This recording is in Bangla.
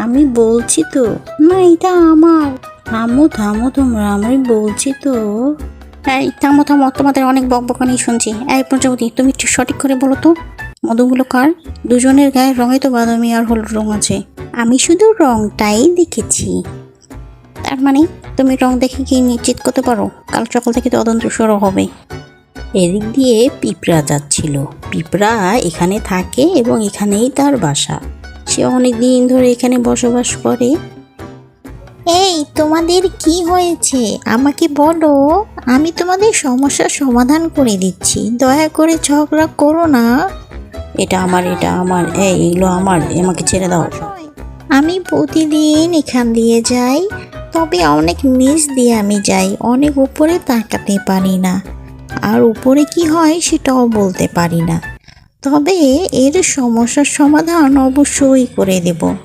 আমি বলছি তো। না, এটা আমার। থামো থামো তোমরা, আমি বলছি তো। এই থামো থামো, তোমাদের অনেক বকবকানি শুনছি। এই প্রজাপতি, তুমি একটু সঠিক করে বলো তো, মধুগুলো কার? দুজনের গায়ের রঙে তো বাদামি আর হলুদ রং আছে। আমি শুধু রংটাই দেখেছি। তার মানে তুমি রং দেখে কি নিশ্চিত করতে পারো? কাল সকাল থেকে তদন্ত শুরু হবে। এদিক দিয়ে পিঁপড়া যাচ্ছিল। পিঁপড়া এখানে থাকে এবং এখানেই তার বাসা। সে অনেক দিন ধরে এখানে বসবাস করে। এই, তোমাদের কি হয়েছে আমাকে বলো, আমি তোমাদের সমস্যার সমাধান করে দিচ্ছি, দয়া করে ঝগড়া করো না। এটা আমার, এটা আমার, এগুলো আমার, আমাকে ছেড়ে দাও। আমি প্রতিদিন এখান দিয়ে যাই, তবে অনেক নিচ দিয়ে আমি যাই, অনেক উপরে তাকাতে পারি না, আর উপরে কি হয় সেটাও বলতে পারি না। তবে এর সমস্যার সমাধান অবশ্যই করে দেব।